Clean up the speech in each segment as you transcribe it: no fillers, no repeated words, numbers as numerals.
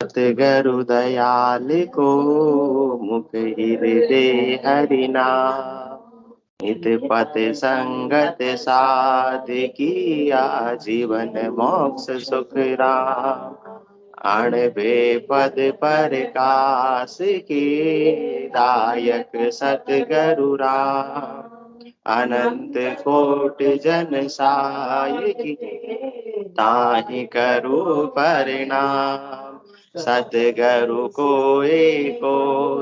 सतगुरु दयाल को मुख हृदय हरि नाम, नित पत संगत साध किया जीवन मोक्ष सुख राम। अण बेपद प्रकाश के दायक सतगुरु राम, अनंत कोट जन साय की ताहि करो परिणाम। सतगुरु को एको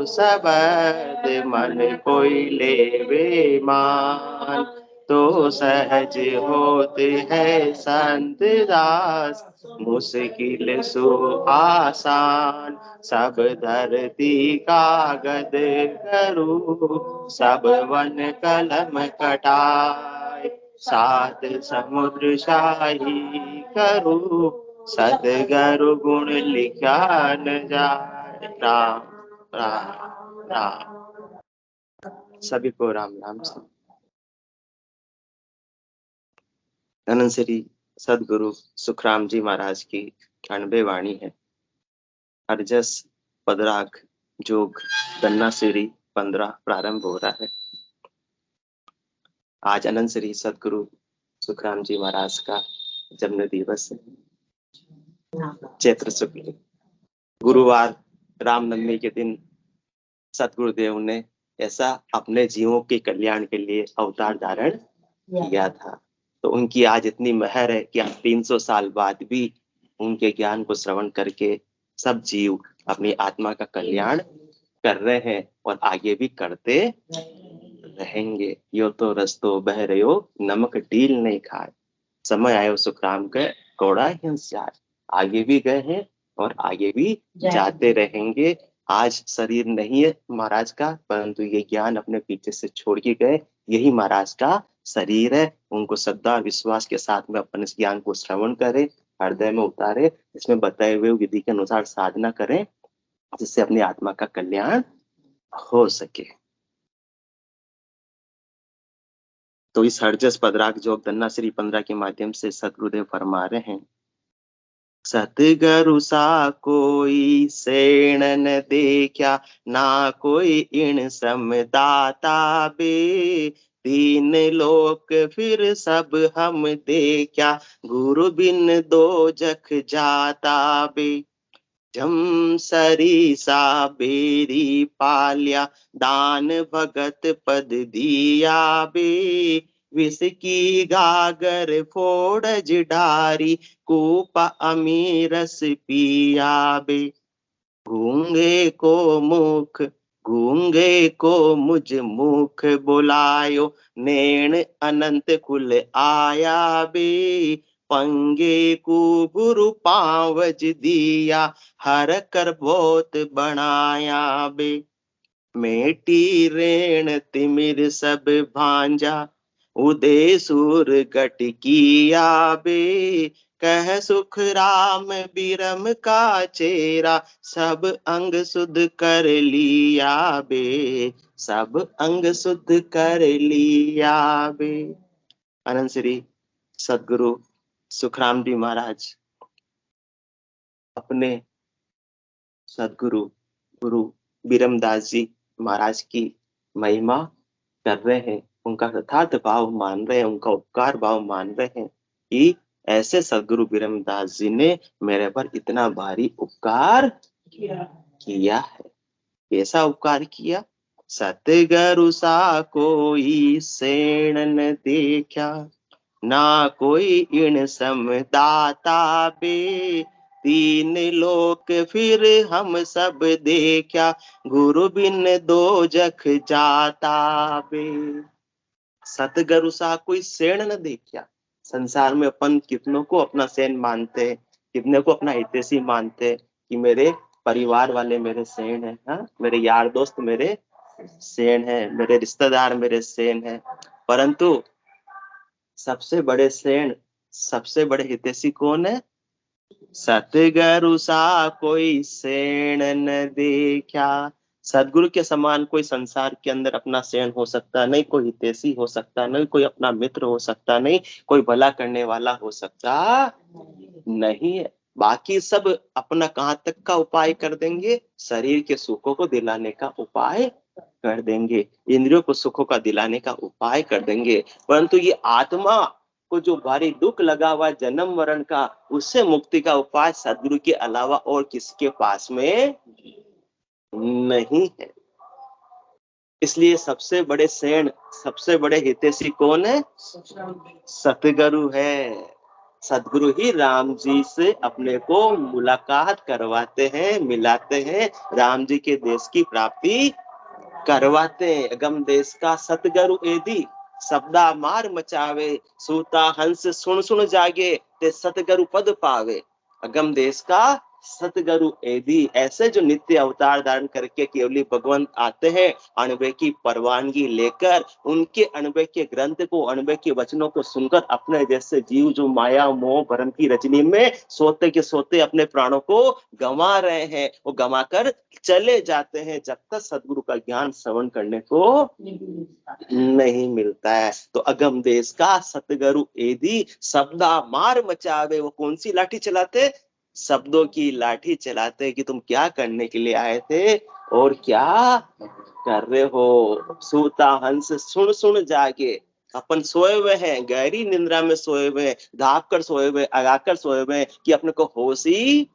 शब्द मन कोई लेवे मान, तो सहज होते है संत दास मुश्किल सु आसान। सब धरती कागद करू सब वन कलम कटाए, सात समुद्र शाही करू सतगुरु गुण लिखा न जाए। राम राम राम। सभी को राम राम। अनंत श्री सदगुरु सुखराम जी महाराज की 98 वाणी है। हरजस पदराग जोग गन्ना श्री 15 प्रारंभ हो रहा है। आज अनंत श्री सदगुरु सुखराम जी महाराज का जन्म दिवस है। चैत्र शुक्ल गुरुवार रामनवमी के दिन सतगुरुदेव ने ऐसा अपने जीवों के कल्याण के लिए अवतार धारण किया था। तो उनकी आज इतनी महर है कि आज 300 साल बाद भी उनके ज्ञान को श्रवण करके सब जीव अपनी आत्मा का कल्याण कर रहे हैं और आगे भी करते रहेंगे। यो तो रस्तो बह रहो नमक ढील नहीं खाए, समय आयो सुखराम के कौड़ा हिंस जाए। आगे भी गए हैं और आगे भी जाते रहेंगे। आज शरीर नहीं है महाराज का, परंतु ये ज्ञान अपने पीछे से छोड़ के गए, यही महाराज का शरीर है। उनको श्रद्धा और विश्वास के साथ में अपन इस ज्ञान को श्रवण करें, हृदय में उतारे, इसमें बताए हुए विधि के अनुसार साधना करें, जिससे अपनी आत्मा का कल्याण हो सके। तो इस हरजस पदराग जोग गन्ना श्री 15 के माध्यम से सतगुरुदेव फरमा रहे हैं, सतगुरु सा कोई सेण न देखा, ना कोई इन समदाता बे। तीन लोक फिर सब हम देखा, गुरु बिन दो जख जाता बे। जम सरीसा बेरी पालिया, दान भगत पद दिया बे। विष की गागर फोड़ज ढारी, कूपा अमीरस पिया बे। गूंगे को मुझ मुख बुलायो, नैण अनंत कुल आया बे। पंगे को गुरु पावज दिया, हर कर बहुत बनाया बे। मेटी रेण तिमिर सब भांजा, उदय सूर गट किया बे। कह सुख राम बिरम का चेरा, सब अंग शुद्ध कर लिया बे। सब अंग शुद्ध कर लिया बे। अनंत श्री सदगुरु सुखराम जी महाराज अपने सदगुरु गुरु बिरमदास जी महाराज की महिमा कर रहे हैं, उनका यथार्थ भाव मान रहे हैं, उनका उपकार भाव मान रहे हैं कि ऐसे सदगुरु बिरमदास जी ने मेरे पर इतना भारी उपकार किया है। कैसा उपकार किया? सतगुरु सा कोई सेण न देखा, ना कोई इन समदाता बे। तीन लोक फिर हम सब देखा, गुरु बिन दो जख जाता बे। सतगुरु सा कोई सेण न देखा। संसार में अपन कितनों को अपना सेन मानते, कितने को अपना हितैषी मानते कि मेरे परिवार वाले मेरे सेन है, हाँ? मेरे यार दोस्त मेरे सेन है, मेरे रिश्तेदार मेरे सेन है। परंतु सबसे बड़े सेन, सबसे बड़े हितैषी कौन है? सतगुरु सा कोई सेण न देखा। सदगुरु के समान कोई संसार के अंदर अपना सेन हो सकता नहीं, कोई हितैषी हो सकता नहीं, कोई अपना मित्र हो सकता नहीं, कोई भला करने वाला हो सकता नहीं है। बाकी सब अपना कहां तक का उपाय कर देंगे, शरीर के सुखों को दिलाने का उपाय कर देंगे, इंद्रियों को सुखों का दिलाने का उपाय कर देंगे। परंतु ये आत्मा को जो भारी दुख लगा हुआ जन्म मरण का, उससे मुक्ति का उपाय सदगुरु के अलावा और किसके पास में नहीं है। इसलिए सबसे बड़े सेण, सबसे बड़े हितैषी कौन है? सतगुरु है। सदगुरु ही राम जी से अपने को मुलाकात करवाते हैं, मिलाते हैं, राम जी के देश की प्राप्ति करवाते हैं। अगम देश का सतगुरु एदी शब्दा मार मचावे, सूता हंस सुन सुन जागे, ते सतगुरु पद पावे। अगम देश का सतगुरु एदी, ऐसे जो नित्य अवतार धारण करके केवली भगवंत आते हैं, अनुभव की परवानगी लेकर, उनके अनुभव के ग्रंथ को, अनुभव के वचनों को सुनकर अपने जैसे जीव जो माया मोह भ्रम की रजनी में सोते के सोते अपने प्राणों को गंवा रहे हैं, वो गंवा कर चले जाते हैं, जब तक सदगुरु का ज्ञान श्रवण करने को नहीं मिलता है। तो अगम देश का सतगुरु एदी शब्दा मार मचावे, वो कौन सी लाठी चलाते? शब्दों की लाठी चलाते कि तुम क्या करने के लिए आए थे और क्या कर रहे हो। सूता हंस सुन सुन जागे, अपन सोए हुए हैं, गहरी निंद्रा में सोए हुए हैं, धाप कर सोए हुए, अगाकर सोए हुए, कि अपने को होश ही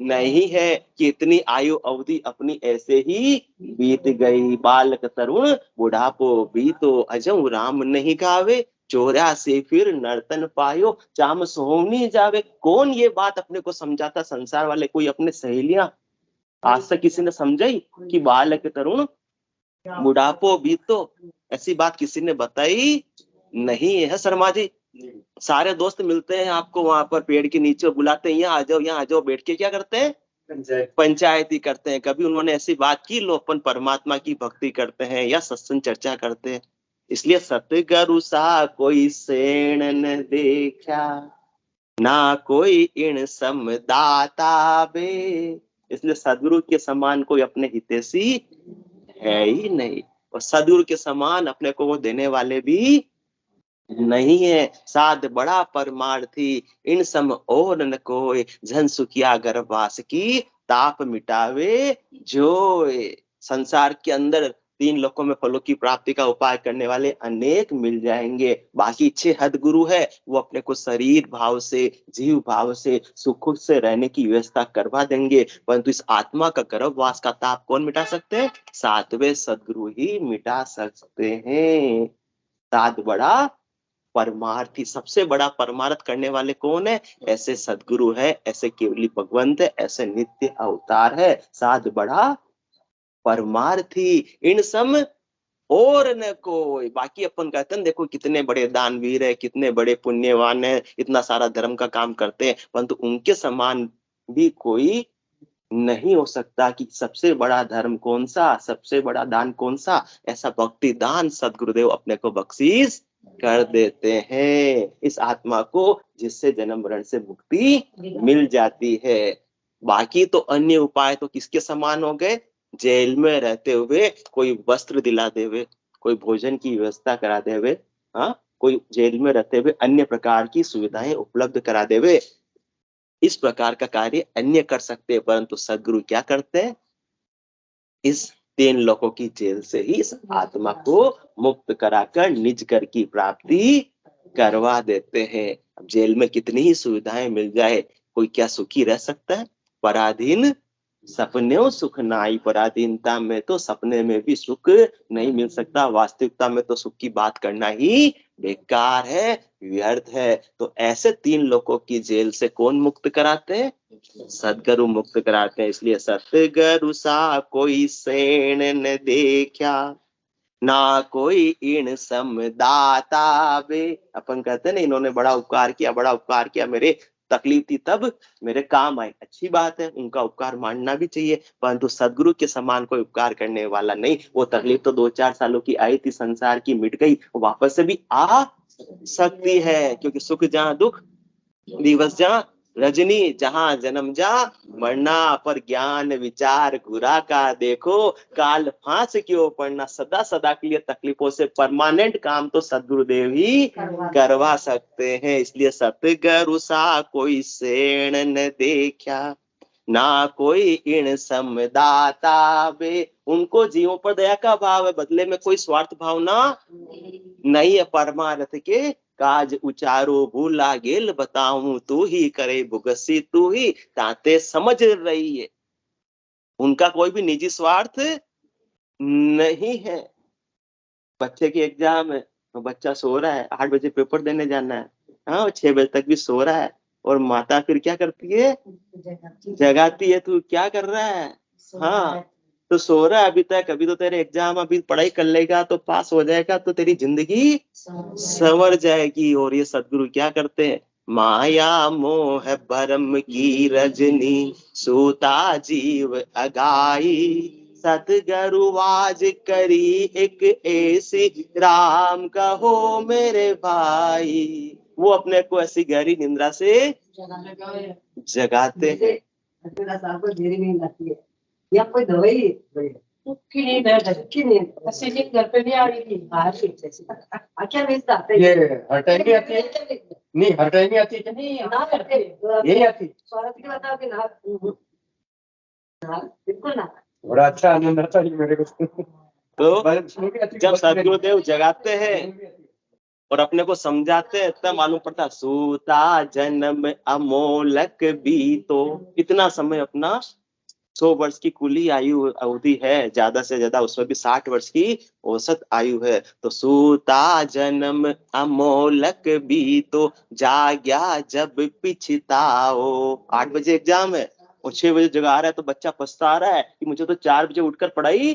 नहीं है कि इतनी आयु अवधि अपनी ऐसे ही बीत गई। बालक तरुण बुढ़ापो बीतो, अजऊ राम नहीं गावे, 84 फिर नर्तन पायो, चाम सोहनी जावे। कौन ये बात अपने को समझाता? संसार वाले, कोई अपने सहेलियां? आज तक किसी ने समझाई कि बालक तरुण बुढ़ापो बीतो? ऐसी बात किसी ने बताई नहीं है शर्मा जी। सारे दोस्त मिलते हैं आपको वहां पर पेड़ के नीचे, बुलाते हैं यहाँ आ जाओ, यहाँ आ जाओ, बैठ के क्या करते हैं? पंचायती करते हैं। कभी उन्होंने ऐसी बात की, लो अपन परमात्मा की भक्ति करते हैं या सत्संग चर्चा करते हैं। इसलिए सतगुरु सा कोई सेण न देखा, ना कोई इण सम दाता बे। इसलिए सदगुरु के समान कोई अपने हितैषी है ही नहीं, और सदगुरु के समान अपने को वो देने वाले भी नहीं है। साध बड़ा परमार्थी, इन सम और न कोई, जन सुखिया गर्भवास की ताप मिटावे जोय। संसार के अंदर 3 लोकों में फलों की प्राप्ति का उपाय करने वाले अनेक मिल जाएंगे। बाकी 6 हद गुरु है, वो अपने को शरीर भाव से, जीव भाव से, सुख से रहने की व्यवस्था करवा देंगे। परंतु इस आत्मा का गर्भवास का ताप कौन मिटा सकते हैं? 7वें सदगुरु ही मिटा सकते हैं। साध बड़ा परमार्थी, सबसे बड़ा परमार्थ करने वाले कौन है? ऐसे सदगुरु है, ऐसे केवली भगवंत है, ऐसे नित्य अवतार है। साध बड़ा परमार्थी, इन सम और न कोई। बाकी अपन कहते हैं देखो कितने बड़े दानवीर है, कितने बड़े पुण्यवान है, इतना सारा धर्म का काम करते हैं, परंतु उनके समान भी कोई नहीं हो सकता। कि सबसे बड़ा धर्म कौन सा, सबसे बड़ा दान कौन सा? ऐसा भक्ति दान सदगुरुदेव अपने को बख्शीश कर देते हैं इस आत्मा को, जिससे जन्म मरण से मुक्ति मिल जाती है। बाकी तो अन्य उपाय तो किसके समान हो गए? जेल में रहते हुए कोई वस्त्र दिला देवे, कोई भोजन की व्यवस्था करा देवे, हाँ, कोई जेल में रहते हुए अन्य प्रकार की सुविधाएं उपलब्ध करा देवे, इस प्रकार का कार्य अन्य कर सकते हैं। परंतु सदगुरु क्या करते हैं? इस 3 लोकों की जेल से ही इस आत्मा को मुक्त कराकर निज घर की प्राप्ति करवा देते हैं। अब जेल में कितनी ही सुविधाएं मिल जाए, कोई क्या सुखी रह सकता है? पराधीन सपने सुख नाई, पराधीनता में तो सपने में भी सुख नहीं मिल सकता। वास्तविकता में तो सुख की बात करना ही बेकार है, व्यर्थ है। तो ऐसे 3 लोगों की जेल से कौन मुक्त कराते हैं? सदगुरु मुक्त कराते हैं। इसलिए सतगुरु सा कोई सेण न देखा, ना कोई इण सम दाता बे। अपन कहते हैं ना, इन्होंने बड़ा उपकार किया, बड़ा उपकार किया, मेरे तकलीफ थी तब मेरे काम आए। अच्छी बात है, उनका उपकार मानना भी चाहिए, परंतु सदगुरु के समान कोई उपकार करने वाला नहीं। वो तकलीफ तो 2-4 सालों की आई थी, संसार की, मिट गई, वापस से भी आ सकती है, क्योंकि सुख जहां दुख दिवस जहां रजनी जहां जन्म जा मरना, पर ज्ञान विचार गुरा का देखो, काल फांस क्यों पड़ना, सदा सदा के लिए तकलीफों से परमानेंट काम तो सदगुरुदेव ही करवा सकते हैं। इसलिए सतगुरु सा कोई सेण न देखा, ना कोई इण समदाता बे। उनको जीवों पर दया का भाव है, बदले में कोई स्वार्थ भावना नहीं है। परमार्थ के काज उचारो भूला गेल बताऊं, तू ही करे भुगसी तू ही ताते समझ रही है। उनका कोई भी निजी स्वार्थ नहीं है। बच्चे की एग्जाम है तो बच्चा सो रहा है, 8 बजे पेपर देने जाना है, हाँ 6 बजे तक भी सो रहा है, और माता फिर क्या करती है, जगाती है, तू क्या कर रहा है, हाँ तो सो रहा है अभी तक, अभी तो तेरे एग्जाम, अभी पढ़ाई कर लेगा तो पास हो जाएगा तो तेरी जिंदगी संवर जाएगी। और ये सदगुरु क्या करते हैं, माया मोह भरम की रजनी, सूता जीव अगाई, सतगुरु आज करी एक ऐसी, राम कहो मेरे भाई। वो अपने को ऐसी गहरी निंद्रा से जगाते हैं। या कोई दवाई की नींद है, की नींद ऐसी नींद घर पे नहीं आ रही थी, बाहर से अच्छा मिस जाते ये हटाई नहीं आती नहीं, हटाई नहीं आती नहीं, ना करते यही आती स्वागत की बताओ कि ना बिल्कुल ना। बड़ा अच्छा आनंद आता है मेरे को। तो जब सदगुरुदेव जगाते हैं और अपने को समझाते हैं तब मालूम पड़ता, सूता जन्म अमोलक भी, तो इतना समय अपना 100 वर्ष की कुली आयु अवधि है, ज्यादा से ज्यादा उसमें भी 60 वर्ष की औसत आयु है। तो सूता जन्म अमोलक भी, तो जाग्या जब पिछताओ। 8 बजे एग्जाम है और 6 बजे जगा रहा है, तो बच्चा पछता रहा है कि मुझे तो 4 बजे उठकर पढ़ाई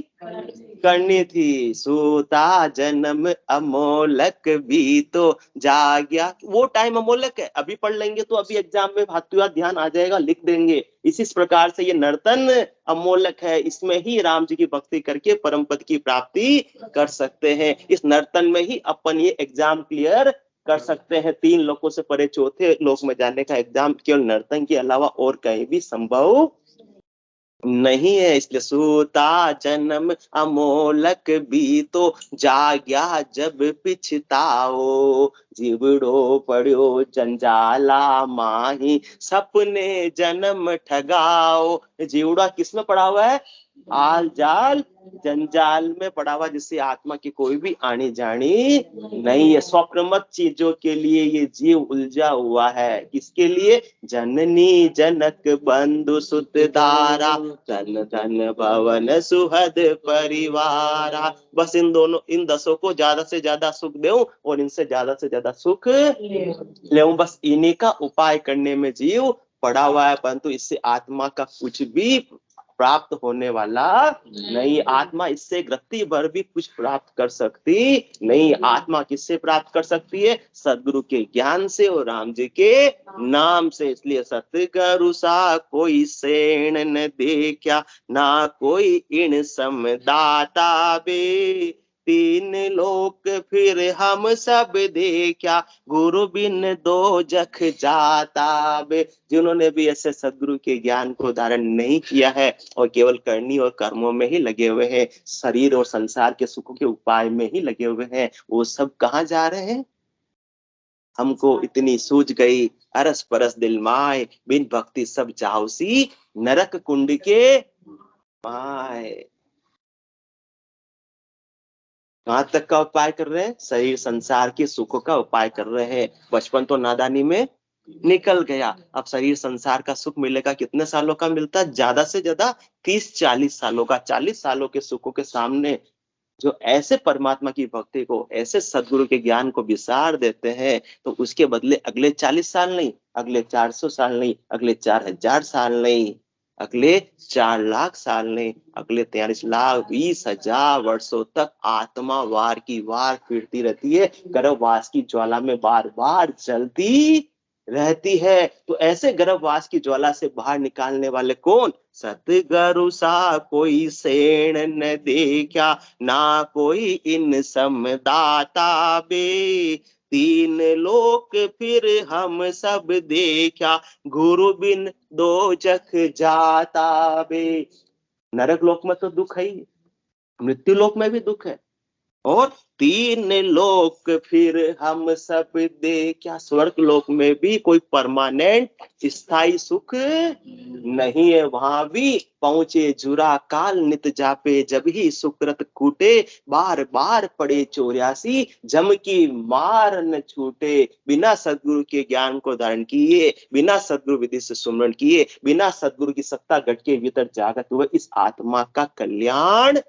करनी थी। सूता जन्म अमोलक भी, तो जाग्या, वो टाइम अमोलक है, अभी पढ़ लेंगे तो अभी एग्जाम में भागते ध्यान आ जाएगा, लिख देंगे। इसी प्रकार से ये नर्तन अमोलक है, इसमें ही राम जी की भक्ति करके परम पद की प्राप्ति कर सकते हैं। इस नर्तन में ही अपन ये एग्जाम क्लियर कर सकते हैं। 3 लोकों से परे चौथे लोक में जाने का एग्जाम केवल नर्तन के अलावा और कहीं भी संभव नहीं है। इसलिए सूता जन्म अमोलक भी, तो जाग्या जब पिछताओ, जीवड़ो पड़ो जंजाला माही, सपने जन्म ठगाओ। जीवड़ा किसमें पड़ा हुआ है, आल जाल जंजाल में पड़ा हुआ, जिससे आत्मा की कोई भी आनी जानी नहीं है। स्वप्नमत चीजों के लिए ये जीव उलझा हुआ है। किसके लिए, जननी जनक बंधु सुत दारा, धन धन भवन सुहद परिवारा। बस इन दोनों, इन 10 को ज्यादा से ज्यादा सुख देऊं और इनसे ज्यादा से ज्यादा सुख ले, बस इन्हीं का उपाय करने में जीव पड़ा हुआ है। परंतु इससे आत्मा का कुछ भी प्राप्त होने वाला नहीं। आत्मा इससे रत्ती भर भी कुछ प्राप्त कर सकती नहीं। आत्मा किससे प्राप्त कर सकती है, सदगुरु के ज्ञान से और राम जी के नाम से। इसलिए सतगुरु सा कोई सेण न देखा, ना कोई इण समदाता बे, 3 लोक फिर हम सब देखा, गुरु बिन दो जख जाता बे। जिन्होंने भी ऐसे सदगुरु के ज्ञान को धारण नहीं किया है और केवल करनी और कर्मों में ही लगे हुए हैं, शरीर और संसार के सुखों के उपाय में ही लगे हुए हैं, वो सब कहाँ जा रहे हैं। हमको इतनी सूझ गई अरस परस दिल माए, बिन भक्ति सब जाऊसी, नरक कुंड के माए। कहां तक का उपाय कर रहे हैं, शरीर संसार के सुखों का उपाय कर रहे हैं। बचपन तो नादानी में निकल गया, अब शरीर संसार का सुख मिलेगा, कितने सालों का मिलता है, ज्यादा से ज्यादा 30-40 सालों का। 40 सालों के सुखों के सामने जो ऐसे परमात्मा की भक्ति को, ऐसे सदगुरु के ज्ञान को विसार देते हैं, तो उसके बदले अगले 40 साल नहीं, अगले 400 साल नहीं, अगले 4000 साल नहीं, अगले 4 लाख साल नहीं, अगले 43,20,000 वर्षों तक आत्मा वार की वार फिरती रहती है, गर्भवास की ज्वाला में बार बार जलती रहती है। तो ऐसे गर्भवास की ज्वाला से बाहर निकालने वाले कौन, सतगुरु सा कोई सेण न देखा, ना कोई इन समदाता बे, तीन लोक फिर हम सब देखा, गुरु बिन दो जख जाता बे। नरक लोक में तो दुख है ही, मृत्यु लोक में भी दुख है, और तीन लोक फिर हम सब देखा, स्वर्ग लोक में भी कोई परमानेंट स्थायी सुख नहीं है। वहां भी पहुंचे जुरा काल नित जापे, जब ही सुकृत कूटे बार बार पड़े 84, जम की मार न छूटे। बिना सदगुरु के ज्ञान को धारण किए, बिना सदगुरु विधि से सुमरण किए, बिना सदगुरु की सत्ता गट के भीतर जागत हुए इस आत्मा का कल्याण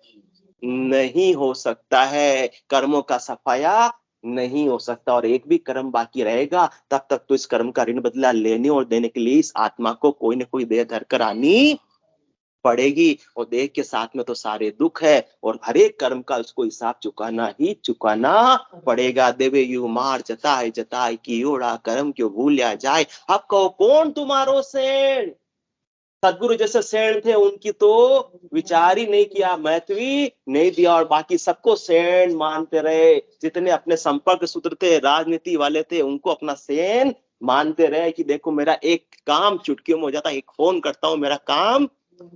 नहीं हो सकता है, कर्मों का सफाया नहीं हो सकता। और एक भी कर्म बाकी रहेगा तब तक तो इस कर्म का ऋण बदला लेने और देने के लिए इस आत्मा को कोई ना कोई देह धरकर आनी पड़ेगी। और देह के साथ में तो सारे दुख है, और हर एक कर्म का उसको हिसाब चुकाना ही चुकाना पड़ेगा। देवे यू मार जताए जताए की ओड़ा, कर्म क्यों भूलिया जाए, अब कहो कौन तुम्हारो सेण। सदगुरु जैसे सेण थे उनकी तो विचार ही नहीं किया, महत्व ही नहीं दिया, और बाकी सबको सेण मानते रहे। जितने अपने संपर्क सूत्र थे, राजनीति वाले थे, उनको अपना सेन मानते रहे कि देखो मेरा एक काम चुटकियों में हो जाता है, एक फोन करता हूं मेरा काम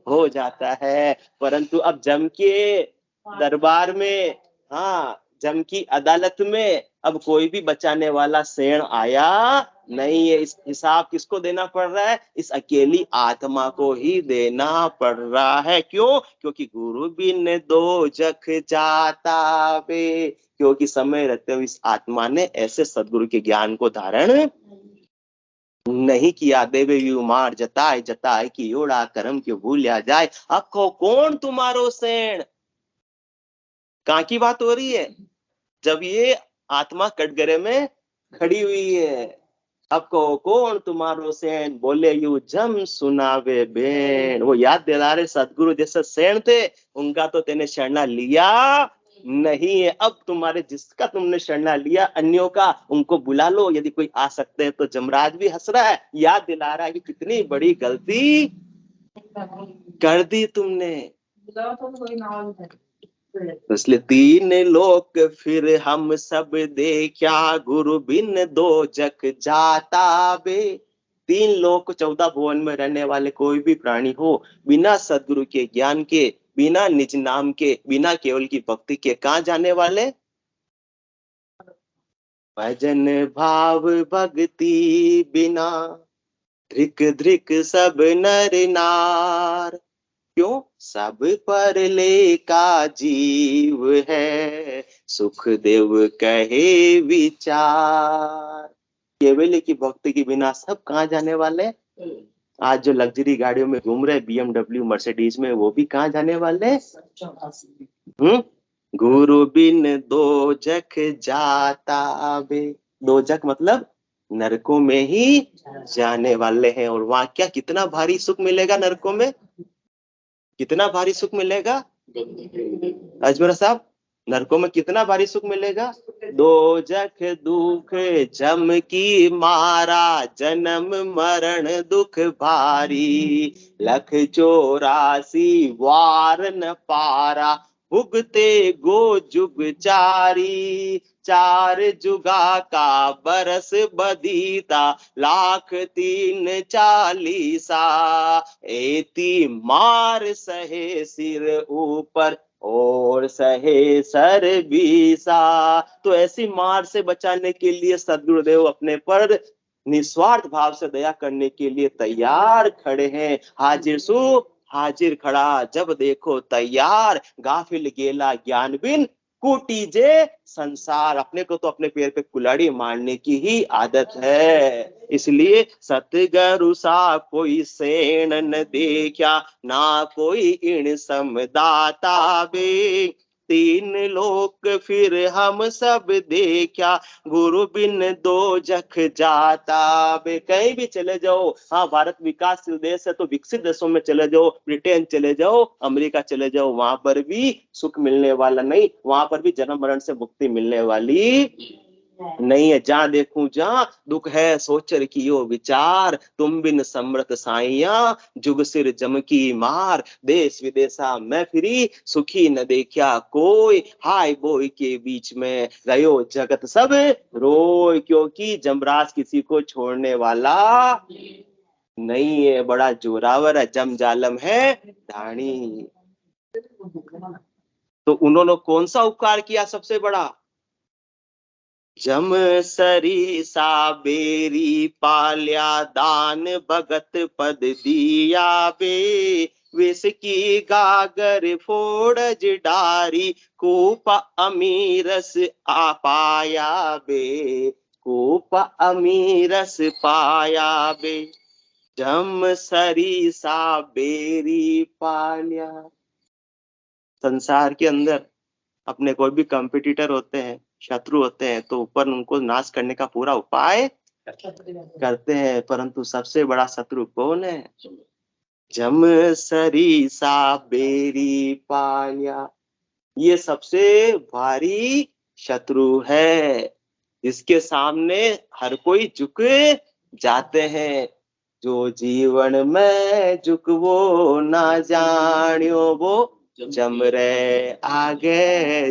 हो जाता है। परंतु अब जम के दरबार में, हाँ जम की अदालत में अब कोई भी बचाने वाला सेण आया नहीं है। इस हिसाब किसको देना पड़ रहा है, इस अकेली आत्मा को ही देना पड़ रहा है। क्यों? क्योंकि गुरु बिन दो जख जाता बे, क्योंकि समय रहते हुए इस आत्मा ने ऐसे सदगुरु के ज्ञान को धारण नहीं किया। देवे यू मार जताए जताए कि ओड़ा, कर्म क्यों भूलिया जाए, अब को कौन तुम्हारो सेण। कहां की बात हो रही है? जब ये आत्मा कटघरे में खड़ी हुई है। अब को कौन तुम्हारो सेन, बोले यू जम सुनावे बेन। वो याद दिला रहे सदगुरु जैसे सेन थे, उनका तो तेने शरणा लिया नहीं है। अब तुम्हारे जिसका तुमने शरणा लिया अन्यों का, उनको बुला लो, यदि कोई आ सकते हैं तो। जमराज भी हंस रहा है, याद दिला रहा है कि कितनी बड़ी गलती कर दी तुमने। इसलिए तीन लोक फिर हम सब देखा, गुरु बिन दो जग जाता बे। तीन लोक 14 भुवन में रहने वाले कोई भी प्राणी हो, बिना सदगुरु के ज्ञान के, बिना निज नाम के, बिना केवल की भक्ति के कहां जाने वाले? भजन भाव भक्ति बिना ध्रिक ध्रिक सब नर नार। क्यों? सब पर ले का जीव है, सुख देव कहे विचार। केवल की भक्ति के बिना सब कहां जाने वाले? आज जो लग्जरी गाड़ियों में घूम रहे, BMW मर्सिडीज में, वो भी कहां जाने वाले? गुरु बिन दो जख जाता बे। दो जख मतलब नरकों में ही जाने वाले हैं। और वहां क्या कितना भारी सुख मिलेगा नरकों में? कितना भारी सुख मिलेगा अजमेर साहब? नरकों में कितना भारी सुख मिलेगा? दो जख दुख जम की मारा, जन्म मरण दुख भारी, लख 84 वार न पारा, भुगते गो जुग चारी। चार जुगा का बरस बदीता, लाख 340। एती मार सहे सिर ऊपर, और सहे सर बीसा। तो ऐसी मार से बचाने के लिए सदगुरुदेव अपने पर निस्वार्थ भाव से दया करने के लिए तैयार खड़े हैं। हाजिर सु हाजिर खड़ा, जब देखो तैयार, गाफिल गेला ज्ञान बिन कूटी जे संसार। अपने को तो अपने पैर पे कुल्हाड़ी मारने की ही आदत है। इसलिए सतगुरु सा कोई सेण न देखा, ना कोई इण समदाता बे। तीन लोक फिर हम सब देखा, गुरु बिन दो जख जाता बे। कहीं भी चले जाओ, हाँ भारत विकासशील देश है तो विकसित देशों में चले जाओ, ब्रिटेन चले जाओ, अमेरिका चले जाओ, वहां पर भी सुख मिलने वाला नहीं, वहां पर भी जन्म मरण से मुक्ति मिलने वाली नहीं है। जहाँ देखूं जहाँ दुख है, सोचर कियो विचार, तुम बिन समरथ साइया, जुग सिर जम की मार। देश विदेशा मैं फिरी, सुखी न देखा कोई, हाय बोई के बीच में गयो जगत सब रोय। क्योंकि जमराज किसी को छोड़ने वाला नहीं है, बड़ा जोरावर है, जम जालम है धानी। तो उन्होंने कौन सा उपकार किया सबसे बड़ा? जम सरीसा बेरी पाल्या, दान भगत पद दिया बे। विष की गागर फोड़ज डारी, कूप अमीरस आ पाया बे। कूप अमीरस पाया बे। जम सरीसा बेरी पाल्या। संसार के अंदर अपने कोई भी कंपटीटर होते हैं, शत्रु होते हैं, तो ऊपर उनको नाश करने का पूरा उपाय करते हैं, परंतु सबसे बड़ा शत्रु कौन है? जम सरीसा बेरी पाल्या। ये सबसे भारी शत्रु है, जिसके सामने हर कोई झुक जाते हैं। जो जीवन में झुक वो ना जानियो, वो जम रे आगे,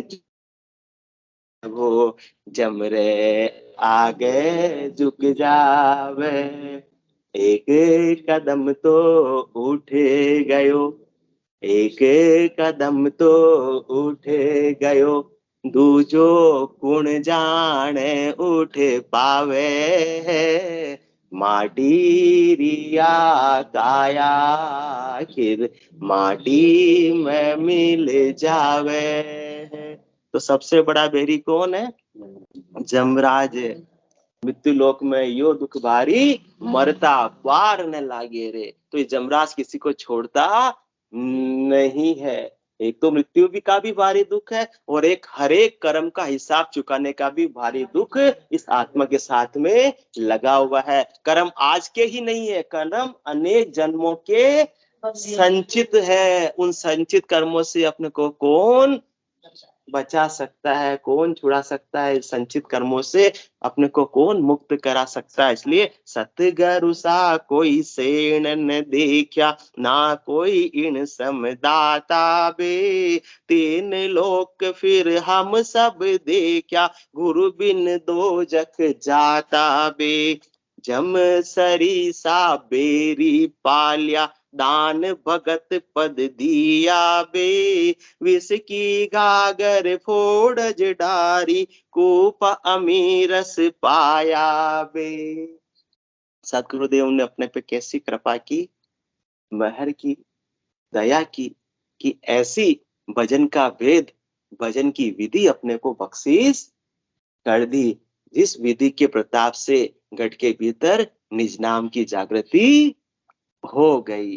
वो जम रे आगे झुक जावे। एक कदम तो उठे गयो, एक कदम तो उठे गयो, दूजो कुण जाने उठ पावे। माटी रिया काया, आखिर माटी में मिल जावे। तो सबसे बड़ा बैरी कौन है? जमराज। मृत्यु लोक में यो दुख भारी, मरता पार न लागे रे। तो ये जमराज किसी को छोड़ता नहीं है। एक तो मृत्यु भी का भी भारी दुख है, और एक हर एक कर्म का हिसाब चुकाने का भी भारी दुख इस आत्मा के साथ में लगा हुआ है। कर्म आज के ही नहीं है, कर्म अनेक जन्मों के संचित है। उन संचित कर्मों से अपने को कौन बचा सकता है, कौन छुड़ा सकता है? संचित कर्मों से अपने को कौन मुक्त करा सकता है? इसलिए सतगुरु सा कोई सेण न देखा, ना कोई इन समदाता बे। तीन लोक फिर हम सब देखा, गुरु बिन दो जख जाता बे। जम सरीसा बेरी पाल्या, दान भगत पद दिया बे। विष की गागर फोड़ज डारी, कूप अमीरस पाया बे। सतगुरुदेव ने अपने पे कैसी कृपा की, महर की, दया की, कि ऐसी भजन का वेद, भजन की विधि अपने को बख्शीश कर दी, जिस विधि के प्रताप से गढ़ के भीतर निज नाम की जागृति हो गई।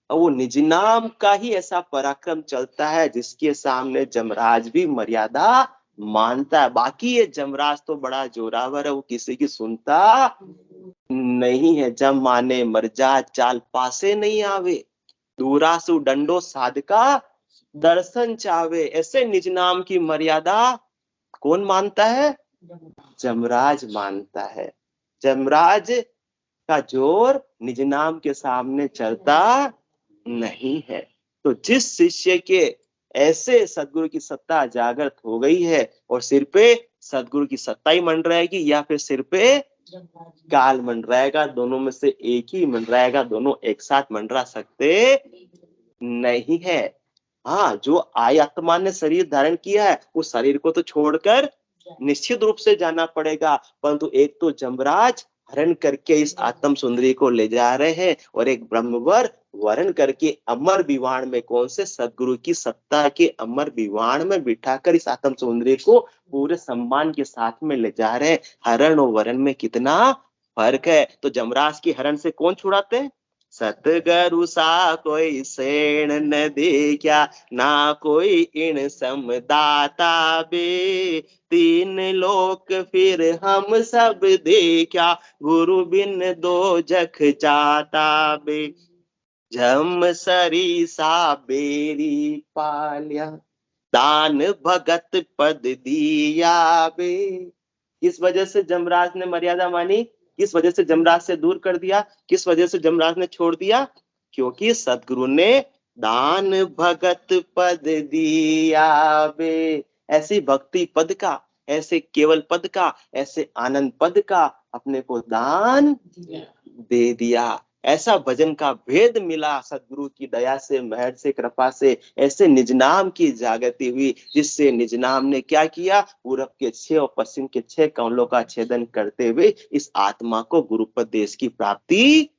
और वो निज नाम का ही ऐसा पराक्रम चलता है, जिसके सामने जमराज भी मर्यादा मानता है। बाकी ये जमराज तो बड़ा जोरावर है, वो किसी की सुनता नहीं है। जम माने मर जा, चाल पासे नहीं आवे, दूरासु डंडो साधका दर्शन चावे। ऐसे निज नाम की मर्यादा कौन मानता है? जमराज मानता है। जमराज का जोर निज नाम के सामने चलता नहीं है। तो जिस शिष्य के ऐसे सदगुरु की सत्ता जागृत हो गई है, और सिर पे सदगुरु की सत्ता ही मंडराएगी, या फिर सिर पे काल मंडराएगा, दोनों में से एक ही मंडराएगा, दोनों एक साथ मंडरा सकते नहीं है। हाँ, जो आत्मा ने शरीर धारण किया है, उस शरीर को तो छोड़कर निश्चित रूप से जाना पड़ेगा, परंतु एक तो जमराज हरण करके इस आत्म सुंदरी को ले जा रहे हैं, और एक ब्रह्मवर वरण करके अमर विवाण में, कौन से सदगुरु की सत्ता के अमर विवाण में बिठाकर इस आत्म सुंदरी को पूरे सम्मान के साथ में ले जा रहे हैं। हरण और वरण में कितना फर्क है। तो जमराज की हरण से कौन छुड़ाते हैं? सतगुरु सा कोई सेण न देखा, ना कोई इन समदाता बे। तीन लोक फिर हम सब देखा, गुरु बिन दो जख जाता बे। जम सरीसा बेरी पाल्या, दान भगत पद दिया बे। किस वजह से जमराज ने मर्यादा मानी, किस वजह से जमराज से दूर कर दिया, किस वजह से जमराज ने छोड़ दिया? क्योंकि सदगुरु ने दान भगत पद दिया बे। ऐसी भक्ति पद का, ऐसे केवल पद का, ऐसे आनंद पद का अपने को दान दे दिया। ऐसा भजन का भेद मिला सदगुरु की दया से, मेहर से, कृपा से। ऐसे निज नाम की जागृति हुई, जिससे निज नाम ने क्या किया, पूरब के 6 और पश्चिम के 6 कमलों का छेदन करते हुए इस आत्मा को गुरुपदेश की प्राप्ति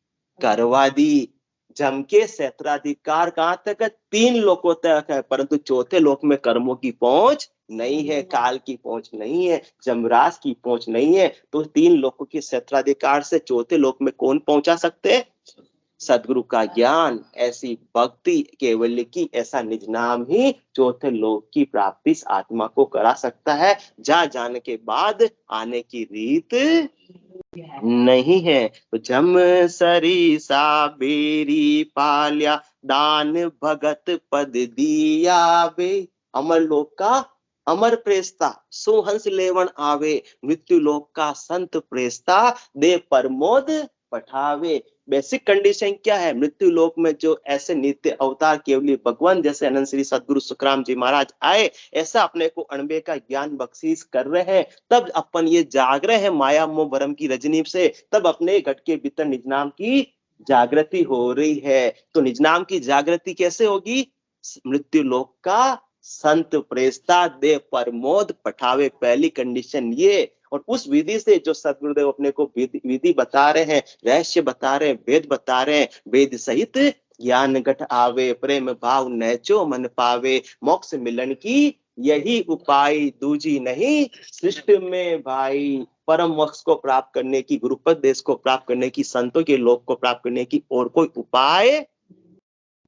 करवा दी। जम के क्षेत्राधिकार कहां तक है? 3 लोकों तक है, परंतु चौथे लोक में कर्मों की पहुंच नहीं है, काल की पहुंच नहीं है, जमराज की पहुंच नहीं है। तो 3 लोकों के क्षेत्राधिकार से चौथे लोक में कौन पहुंचा सकते हैं? सदगुरु का ज्ञान, ऐसी भक्ति केवल की, ऐसा निज नाम ही चौथे लोक की प्राप्ति इस आत्मा को करा सकता है। जा जाने के बाद आने की रीत नहीं है। तो जम सरीसा बेरी पाल्या, दान भगत पद दिया बे। अमर लोक का अमर प्रेस्ता, सुहंस लेवन आवे, मृत्यु लोक का संत प्रेस्ता, दे प्रमोद पठावे। बेसिक कंडीशन क्या है? मृत्यु लोक में जो ऐसे नित्य अवतार केवली भगवान जैसे अनंत श्री सदगुरु सुखराम जी महाराज आए, ऐसा अपने को अणबे का ज्ञान बख्शीश कर रहे हैं, तब अपन ये जाग रहे हैं माया मोह भरम की रजनी से, तब अपने घट के भीतर निज नाम की जागृति हो रही है। तो निज नाम की जागृति कैसे होगी? मृत्यु लोक का संत प्रेस्ता दे प्रमोद पठावे, पहली कंडीशन ये। और उस विधि से जो सदगुरुदेव अपने को विधि बता रहे हैं, रहस्य बता रहे हैं, वेद बता रहे हैं, वेद सहित ज्ञान घट आवे, प्रेम भाव नैचो मन पावे, मोक्ष मिलन की यही उपाय, दूजी नहीं सृष्टि में भाई। परम मोक्ष को प्राप्त करने की, गुरुपदेश को प्राप्त करने की, संतों के लोक को प्राप्त करने की और कोई उपाय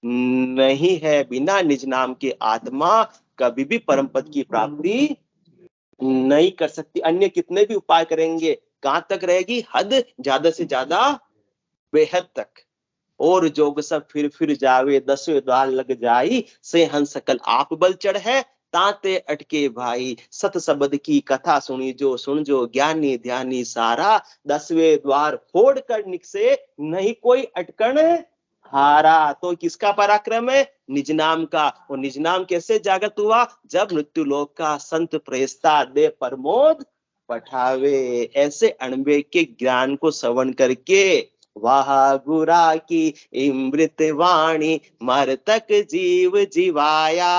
नहीं है। बिना निज नाम के आत्मा कभी भी परम पद की प्राप्ति नहीं कर सकती। अन्य कितने भी उपाय करेंगे, कहां तक रहेगी? हद, ज्यादा से ज्यादा बेहद तक। और जोग सब फिर जावे, 10वें द्वार लग जाई, से हंस सकल आप बल चढ़ है, ताते अटके भाई। सत शब्द की कथा सुनी जो, सुन जो ज्ञानी ध्यानी सारा, 10वें द्वार फोड़ कर निकसे, नहीं कोई अटकन हारा। तो किसका पराक्रम है? निज नाम का। और निज नाम कैसे जागृत हुआ? जब मृत्यु लोक का संत प्रेस्ता दे प्रमोद पठावे। ऐसे अणबे के ज्ञान को श्रवण करके, वाह गुरा की इमृत वाणी, मरतक जीव जीवाया,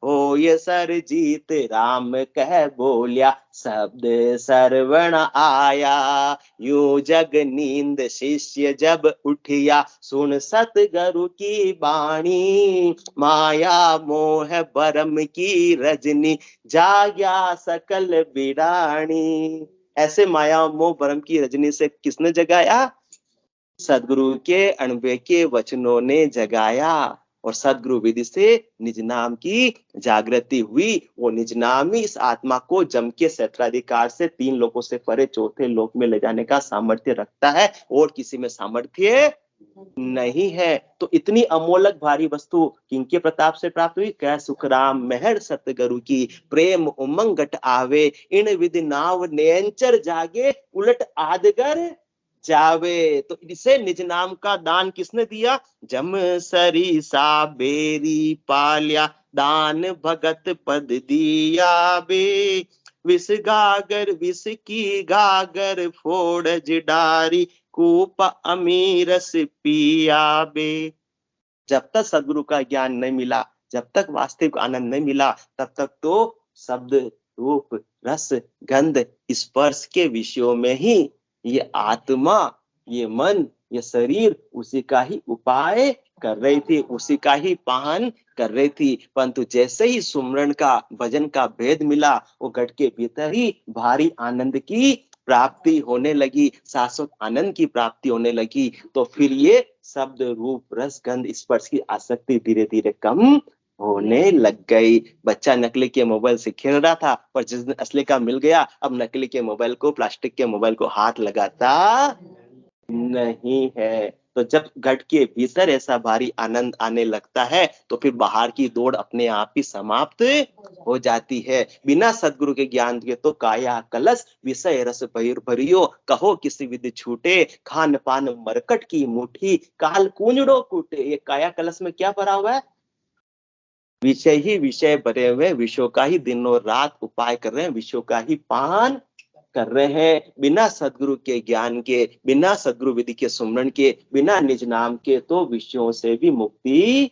हो ये सर जीत राम कह बोलिया, शब्द सरवण आया। यूं जग नींद शिष्य जब उठिया, सुन सतगुरु की बाणी, माया मोह भरम की रजनी, जाग्या सकल बिरानी। ऐसे माया मोह भरम की रजनी से किसने जगाया? सदगुरु के अणबे के वचनों ने जगाया। और सदगुरु विधि से निज नाम की जागृति हुई। वो निज नाम ही इस आत्मा को जम के क्षेत्राधिकार से 3 लोकों से परे चौथे लोक में ले जाने का सामर्थ्य रखता है, और किसी में सामर्थ्य नहीं है। तो इतनी अमोलक भारी वस्तु किनके प्रताप से प्राप्त हुई? कह सुखराम मेहर सतगुरु की, प्रेम उमंग घट आवे, इन विधि नाव नयनचर जागे, उलट आदगर जावे। तो इसे निज नाम का दान किसने दिया? जम सरीसा बेरी पाल्या, दान भगत पद दिया बे। विष गागर विष की गागर फोड़ जिडारी, कूप अमीरस पिया बे। जब तक सदगुरु का ज्ञान नहीं मिला, जब तक वास्तविक आनंद नहीं मिला, तब तक तो शब्द रूप रस गंध स्पर्श के विषयों में ही ये आत्मा, ये मन, ये शरीर उसी का ही उपाय कर रही थी, उसी का ही पाहन कर रही थी। परंतु जैसे ही सुमरण का, भजन का भेद मिला, वो घट के भीतर ही भारी आनंद की प्राप्ति होने लगी, शाश्वत आनंद की प्राप्ति होने लगी। तो फिर ये शब्द रूप रस गंध स्पर्श की आसक्ति धीरे धीरे कम होने लग गई। बच्चा नकली के मोबाइल से खेल रहा था, पर जिस दिन असली का मिल गया, अब नकली के मोबाइल को, प्लास्टिक के मोबाइल को हाथ लगाता नहीं है। तो जब घट के भीतर ऐसा भारी आनंद आने लगता है तो फिर बाहर की दौड़ अपने आप ही समाप्त हो जाती है। बिना सदगुरु के ज्ञान के तो काया कलश विषय रस भरियो, कहो किसी विधि छूटे, खान पान मरकट की मुट्ठी, काल कूंजड़ो कूटे। ये काया कलश में क्या भरा हुआ है? विषय ही विषय भरे हुए, विषयों का ही दिनों रात उपाय कर रहे हैं, विषयों का ही पान कर रहे हैं। बिना सदगुरु के ज्ञान के, बिना सदगुरु विधि के सुमरण के, बिना निज नाम के तो विषयों से भी मुक्ति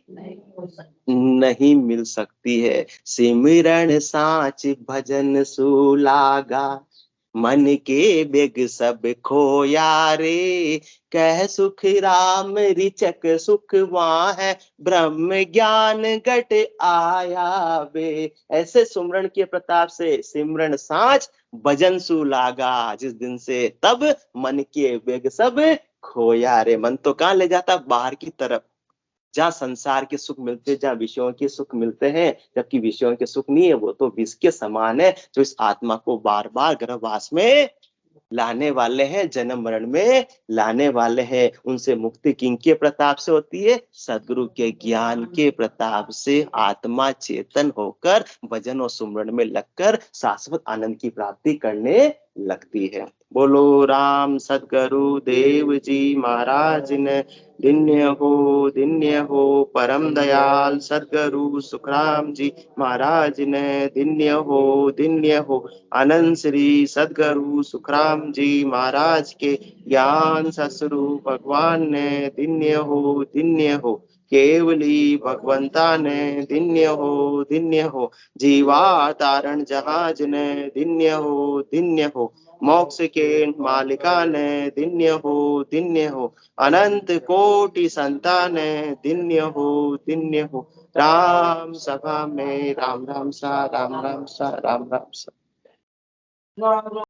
नहीं मिल सकती है। सिमरन साच भजन सुलागा, मन के बेग सब खोया रे, कह सुख राम रिचक सुख वहाँ है, ब्रह्म ज्ञान घट आया बे। ऐसे सुमरण के प्रताप से सिमरन साच भजन सुलागा, जिस दिन से तब मन के बेग सब खोया रे। मन तो कहाँ ले जाता? बाहर की तरफ, जहाँ संसार के सुख मिलते हैं, जहाँ विषयों के सुख मिलते हैं, जबकि विषयों के सुख नहीं है, वो तो विष के समान है, जो इस आत्मा को बार बार गर्भवास में लाने वाले हैं, जन्म मरण में लाने वाले हैं। उनसे मुक्ति किनके प्रताप से होती है? सदगुरु के ज्ञान के प्रताप से आत्मा चेतन होकर भजन और सुमरण में लगकर शाश्वत आनंद की प्राप्ति करने लगती है। बोलो राम सदगुरु देव जी महाराज ने दिन्य हो परम दयाल सदगुरु सुखराम जी महाराज ने दिन्य हो आनंद श्री सदगुरु सुखराम जी महाराज के ज्ञान ससुरु भगवान ने दिन्य हो केवली भगवंता ने दिन्य हो जीवातारण जहाज ने दिन्य हो मोक्ष के मालिका ने दिन्य हो अनंत कोटि संतान दिन्य हो राम सभा में राम राम सा राम राम सा राम राम सा।